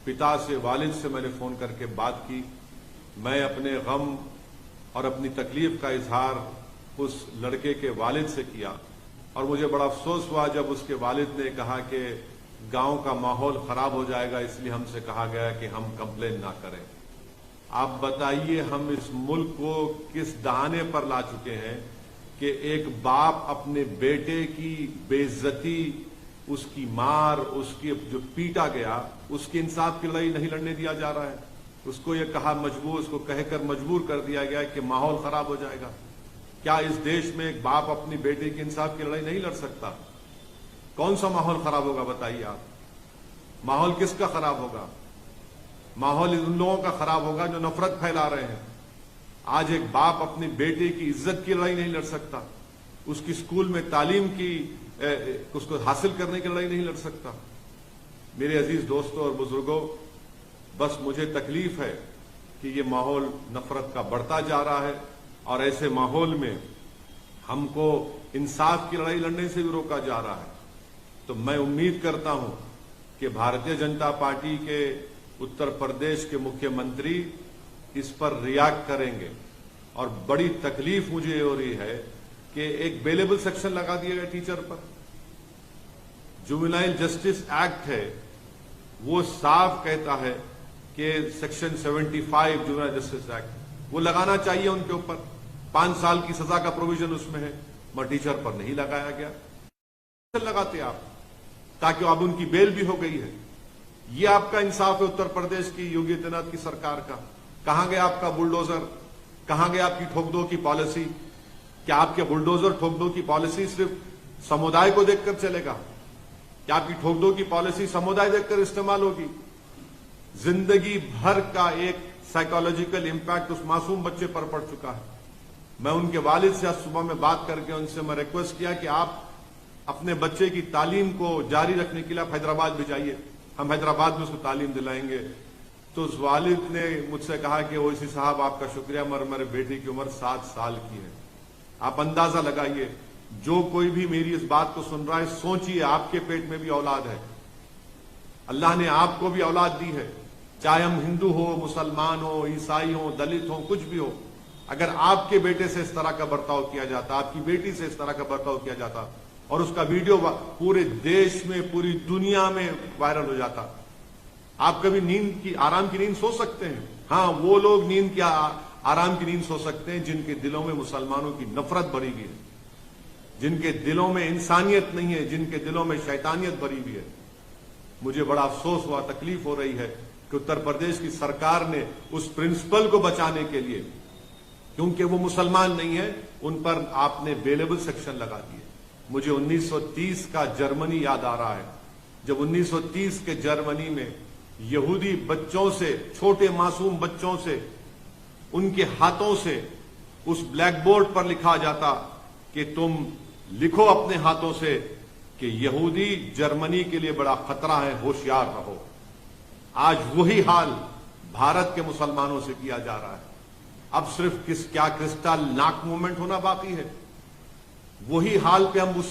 पिता से, वालिद से मैंने फ़ोन करके बात की। मैं अपने गम और अपनी तकलीफ का इजहार उस लड़के के वालिद से किया और मुझे बड़ा अफसोस हुआ जब उसके वालिद ने कहा कि गांव का माहौल खराब हो जाएगा, इसलिए हमसे कहा गया कि हम कंप्लेन ना करें। आप बताइए, हम इस मुल्क को किस दहाने पर ला चुके हैं कि एक बाप अपने बेटे की बेइज्जती, उसकी मार, उसकी जो पीटा गया, उसकी इंसाफ की लड़ाई नहीं लड़ने दिया जा रहा है। उसको ये कहा मजबूर, उसको कहकर मजबूर कर दिया गया कि माहौल खराब हो जाएगा। क्या इस देश में एक बाप अपनी बेटे की इंसाफ की लड़ाई नहीं लड़ सकता? कौन सा माहौल खराब होगा बताइए आप? माहौल किसका खराब होगा? माहौल उन लोगों का खराब होगा जो नफरत फैला रहे हैं। आज एक बाप अपनी बेटे की इज्जत की लड़ाई नहीं लड़ सकता, उसकी स्कूल में तालीम की उसको हासिल करने की लड़ाई नहीं लड़ सकता। मेरे अजीज दोस्तों और बुजुर्गों, बस मुझे तकलीफ है कि ये माहौल नफरत का बढ़ता जा रहा है और ऐसे माहौल में हमको इंसाफ की लड़ाई लड़ने से भी रोका जा रहा है। तो मैं उम्मीद करता हूं कि भारतीय जनता पार्टी के उत्तर प्रदेश के मुख्यमंत्री इस पर रिएक्ट करेंगे। और बड़ी तकलीफ मुझे हो रही है कि एक बेलेबल सेक्शन लगा दिया गया टीचर पर। जुवेनाइल जस्टिस एक्ट है, वो साफ कहता है कि सेक्शन 75 जुवेनाइल जस्टिस एक्ट वो लगाना चाहिए उनके ऊपर, 5 साल की सजा का प्रोविजन उसमें है, मगर टीचर पर नहीं लगाया गया। लगाते आप ताकि अब उनकी बेल भी हो गई है। ये आपका इंसाफ है उत्तर प्रदेश की योगी आदित्यनाथ की सरकार का? कहां गया आपका बुलडोजर? कहां गया आपकी ठोक दो की पॉलिसी? क्या आपके बुलडोजर ठोक दो की पॉलिसी सिर्फ समुदाय को देखकर चलेगा? क्या आपकी ठोक दो की पॉलिसी समुदाय देखकर इस्तेमाल होगी? जिंदगी भर का एक साइकोलॉजिकल इंपैक्ट उस मासूम बच्चे पर पड़ चुका है। मैं उनके वालिद से आज सुबह में बात करके उनसे मैं रिक्वेस्ट किया कि आप अपने बच्चे की तालीम को जारी रखने के लिए आप हैदराबाद भी जाइए, हम हैदराबाद में उसको तालीम दिलाएंगे। तो उस वालिद ने मुझसे कहा कि ओवैसी साहब आपका शुक्रिया, मगर मेरे बेटे की उम्र 7 साल की है। आप अंदाजा लगाइए, जो कोई भी मेरी इस बात को सुन रहा है, सोचिए आपके पेट में भी औलाद है। अल्लाह ने आपको भी औलाद दी है, चाहे हम हिंदू हो, मुसलमान हो, ईसाई हो, दलित हो, कुछ भी हो। अगर आपके बेटे से इस तरह का बर्ताव किया जाता, आपकी बेटी से इस तरह का बर्ताव किया जाता और उसका वीडियो पूरे देश में, पूरी दुनिया में वायरल हो जाता, आप कभी नींद की, आराम की नींद सो सकते हैं? हाँ, वो लोग नींद की, आराम की नींद सो सकते हैं जिनके दिलों में मुसलमानों की नफरत भरी हुई है, जिनके दिलों में इंसानियत नहीं है, जिनके दिलों में शैतानियत भरी हुई है। मुझे बड़ा अफसोस हुआ, तकलीफ हो रही है कि उत्तर प्रदेश की सरकार ने उस प्रिंसिपल को बचाने के लिए, क्योंकि वो मुसलमान नहीं है, उन पर आपने बेलेबल सेक्शन लगा दिए। मुझे 1930 का जर्मनी याद आ रहा है, जब 1930 के जर्मनी में यहूदी बच्चों से, छोटे मासूम बच्चों से, उनके हाथों से उस ब्लैक बोर्ड पर लिखा जाता कि तुम लिखो अपने हाथों से कि यहूदी जर्मनी के लिए बड़ा खतरा है, होशियार रहो। आज वही हाल भारत के मुसलमानों से किया जा रहा है। अब सिर्फ क्या क्रिस्टल नाक मूवमेंट होना बाकी है? वही हाल पे हम उसी